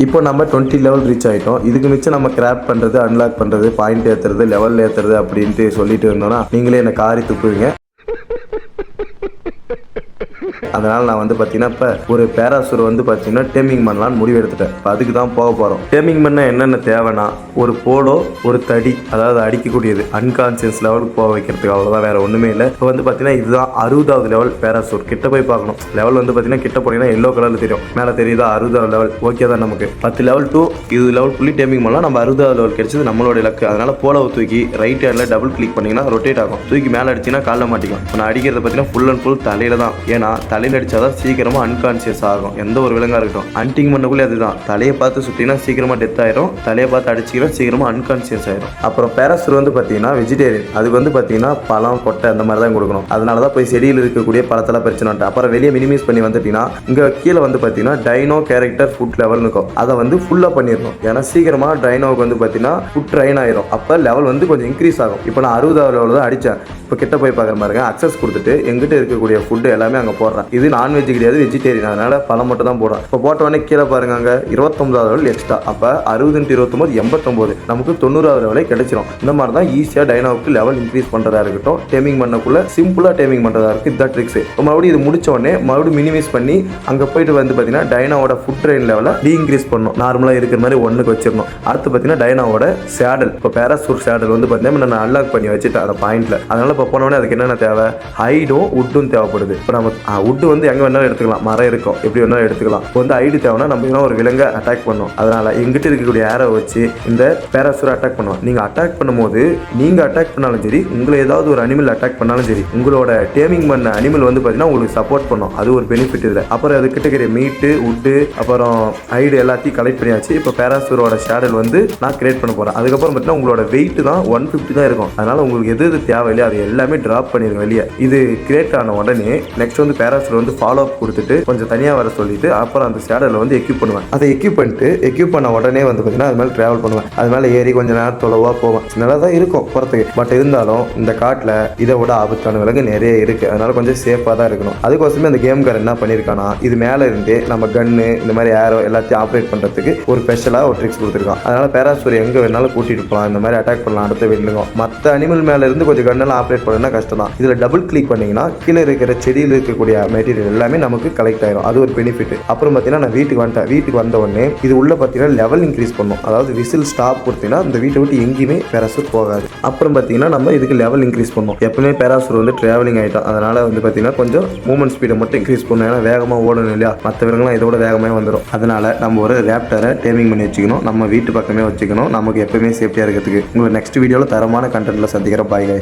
இப்போ நம்ம 20 level reach ஆகிட்டோம். இதுக்கு மிச்சம் நம்ம கிராப் பண்ணுறது, அன்லாக் பண்ணுறது, பாயிண்ட் ஏற்றுறது, லெவல் ஏற்றுறது அப்படின்ட்டு சொல்லிட்டு இருந்தோம்னா நீங்களே என்னை காரி துப்புவீங்க. அதனால் நான் வந்து பார்த்தீங்கன்னா இப்போ ஒரு பேராசூர் வந்து பார்த்தீங்கன்னா டேமிங் பண்ணலான்னு முடிவு எடுத்துட்டேன். இப்போ அதுக்கு தான் போக போகிறோம். டேமிங் பண்ண என்னென்ன தேவைன்னா ஒரு போலோ, ஒரு தடி, அதாவது அடிக்கக்கூடியது அன்கான்சியஸ் லெவலுக்கு போக வைக்கிறதுக்கு, அவ்வளோதான், வேறு ஒன்றுமே இல்லை. இப்போ வந்து பார்த்தீங்கன்னா இதுதான் 60வது லெவல் பேராசூர். கிட்ட போய் பார்க்கணும். லெவல் வந்து பார்த்தீங்கன்னா கிட்ட போனீங்கன்னா எல்லோ கலரில் தெரியும். மேலே தெரியுதா 60வது லெவல். ஓகே தான், நமக்கு 10 லெவல் 2 இது லெவல் புள்ளி டேமிங் பண்ணலாம். நம்ம 60வது லெவல் கிடைச்சது நம்மளோட இலக்கு. அதனால் போலோவை தூக்கி ரைட் ஹேண்டில் டபுள் கிளிக் பண்ணிங்கன்னா ரொட்டேட் ஆகும். தூக்கி மேலே அடிச்சிங்கன்னா காலில் மாட்டிக்கும். இப்போ நான் அடிக்கிறத பார்த்தீங்கன்னா ஃபுல் அண்ட் ஃபுல் தலையில் தான். ஏன்னா தலையில் அடித்தாதான் சீக்கிரமாக அன்கான்சியஸ் ஆகும். எந்த ஒரு விலங்காக இருக்கட்டும், ஹண்டிங் பண்ணக்குள்ளே அதுதான். தலையை பார்த்து சுற்றினா சீக்கிரமாக டெத் ஆயிரும். தலையை பார்த்து அடிச்சிங்கன்னா சீக்கிரமாக அன்கான்சியஸ் ஆயிரும். அப்புறம் பேராசூர் வந்து பார்த்தீங்கன்னா வெஜிடேரியன். அதுக்கு வந்து பார்த்தீங்கன்னா பழம், கொட்டை அந்த மாதிரி தான் கொடுக்கணும். அதனால தான் போய் செடியில் இருக்கக்கூடிய பழத்தெல்லாம் பிரச்சனை. அப்புறம் வெளியே மினிமைஸ் பண்ணி வந்துட்டீங்கன்னா இங்கே கீழே வந்து பார்த்தீங்கன்னா டைனோ கேரக்டர் ஃபுட் லெவல் இருக்கும். அதை வந்து ஃபுல்லாக பண்ணிடணும். ஏன்னா சீக்கிரமாக டைனோவுக்கு வந்து பார்த்தீங்கன்னா ஃபுட் ட்ரைன் ஆயிரும். அப்போ லெவல் வந்து கொஞ்சம் இன்க்ரீஸ் ஆகும். இப்போ நான் 60வது லெவலில் தான் அடித்தேன். இப்போ கிட்ட போய் பார்க்குற பாருங்க, அக்சஸ் கொடுத்துட்டு எங்கிட்ட இருக்கக்கூடிய ஃபுட்டு எல்லாமே அங்கே போடுறேன். இது நான்வெஜ் கிடையாது, வெஜிடேரியன். அதனால பழம் மட்டும் தான் போடுறேன். இப்போ போட்ட உடனே கீழே பாருங்க, அங்கே 29வது லெவல் எக்ஸ்ட்ரா. அப்போ 60x29 89, நமக்கு 90வது லெவலே கிடைச்சிடும். இந்த மாதிரி தான் ஈஸியாக டைனோவுக்கு லெவல் இன்க்ரீஸ் பண்ணுறதா இருக்கட்டும், டேமிங் பண்ணக்குள்ள சிம்பிளாக டேமிங் பண்ணுறதா இருக்குது. இதுதான் ட்ரிக்ஸ். இப்போ மறுபடியும் இது முடிச்ச உடனே மறுபடியும் மினிமைஸ் பண்ணி அங்கே போயிட்டு வந்து பார்த்தீங்கன்னா டைனோவோட ஃபுட் ட்ரெயின் லெவலை இன்க்ரீஸ் பண்ணணும். நார்மலாக இருக்கிற மாதிரி 1க்கு வச்சிடணும். அடுத்து பார்த்தீங்கன்னா டைனோவோட சேடல், இப்போ பேராசூர் சேடல் வந்து பார்த்தீங்கன்னா நான் அன்லாக் பண்ணி வச்சுட்டேன் அந்த பாயிண்ட்ல. அதனால இப்போ போனோடனே அதுக்கு என்னென்ன தேவை, ஹைடும் உட்டும் தேவைப்படுது. இப்போ நம்ம உட்டு வந்து எங்கே வேணாலும் எடுத்துக்கலாம், மரம் இருக்கும், எப்படி வேணாலும் எடுத்துக்கலாம். இப்போ வந்து ஐடி தேவைன்னா நம்ம என்ன ஒரு விலங்கை அட்டாக் பண்ணோம். அதனால எங்கிட்ட இருக்கக்கூடிய ஏரை வச்சு இந்த பேராசூரை அட்டாக் பண்ணுவோம். நீங்கள் அட்டாக் பண்ணும்போது நீங்கள் அட்டாக் பண்ணாலும் சரி, உங்களை ஏதாவது ஒரு அனிமல் அட்டாக் பண்ணாலும் சரி, உங்களோட டேமிங் பண்ண அனிமல் வந்து பார்த்தீங்கன்னா உங்களுக்கு சப்போர்ட் பண்ணும். அது ஒரு பெனிஃபிட் இதில். அப்புறம் அது கிட்ட இருக்கிற மீட்டு, உட்டு, அப்புறம் ஐடு எல்லாத்தையும் கலெக்ட் பண்ணியாச்சு. இப்போ பேராசூரோட ஷேடல் வந்து நான் கிரியேட் பண்ண போகிறேன். அதுக்கப்புறம் பார்த்தீங்கன்னா உங்களோட வெயிட் தான் 150 தான் இருக்கும். அதனால உங்களுக்கு எது தேவையில்லையோ அது எல்லாமே ட்ராப் பண்ணிடுங்க வெளியே. இது கிரியேட் ஆன உடனே நெக்ஸ்ட் வந்து பேராசூர் வந்து ஃபாலோ அப் கொடுத்துட்டு கொஞ்சம் தனியாக வர சொல்லிட்டு அப்புறம் அந்த ஷேடலில் வந்து எக்யூப் பண்ணுவேன். அதை எக்யூப் பண்ண உடனே வந்து பார்த்தீங்கன்னா அது மேலே ட்ராவல் பண்ணுவேன். அது மேலே ஏறி கொஞ்சம் நேரம் தொலைவாக போவேன். நல்லா தான் இருக்கும் போகிறதுக்கு. பட் இருந்தாலும் இந்த காட்டில் இதை விட ஆபத்தான விலங்கு நிறைய இருக்குது. அதனால கொஞ்சம் சேஃபாக தான் இருக்கணும். அதுக்கோசமே அந்த கேம்கார் என்ன பண்ணியிருக்கானா, இது மேலே இருந்து நம்ம கன்னு இந்த மாதிரி ஏரோ எல்லாத்தையும் ஆப்ரேட் பண்ணுறதுக்கு ஒரு ஸ்பெஷலாக ஒரு ட்ரிக்ஸ் கொடுத்துருக்கான். அதனால பேராசூர் எங்கே வேணாலும் கூட்டிகிட்டு போகலாம், இந்த மாதிரி அட்டாக் பண்ணலாம் அடுத்த வெளிலுங்க. மற்ற அனிமல் மேலே இருந்து கொஞ்சம் கன்னெல்லாம் ஆப்ரேட் பண்ணணும்னா கஷ்டம் தான். இதில் டபுள் கிளிக் பண்ணிங்கன்னா கீழே இருக்கிற செடியில் இருக்கக்கூடிய மெட்டீரியல் எல்லாமே நமக்கு கலெக்ட் ஆயிரும். அது ஒரு பெனிஃபிட். அப்புறம் பார்த்தீங்கன்னா நான் வீட்டுக்கு வந்துட்டேன். வீட்டுக்கு வந்த உடனே இது உள்ள பார்த்தீங்கன்னா லெவல் இன்க்ரீஸ் பண்ணும். அதாவது விசில் ஸ்டாப் கொடுத்தீங்கன்னா இந்த வீட்டை விட்டு எங்கேயுமே பேராசூர் போகாது. அப்புறம் பார்த்தீங்கன்னா நம்ம இதுக்கு லெவல் இன்க்ரீஸ் பண்ணும். எப்பவுமே பேராசூர் வந்து ட்ராவலிங் ஆகிட்டோம். அதனால வந்து பார்த்தீங்கன்னா கொஞ்சம் மூவ்மெண்ட் ஸ்பீடை மட்டும் இன்க்ரீஸ் பண்ணும். ஏன்னா வேகமாக ஓடணும் இல்லையா, மற்ற விலங்குலாம் இதோட வேகமாக வந்துடும். அதனால நம்ம ஒரு ரேப்டரை டேமிங் பண்ணி வச்சுக்கணும். நம்ம வீட்டு பக்கமே வச்சுக்கணும், நமக்கு எப்பவுமே சேஃப்டியாக இருக்கிறதுக்கு. உங்களை நெக்ஸ்ட் வீடியோவில் தரமான கண்டென்ட்ல சந்திக்கிறோம். Bye guys.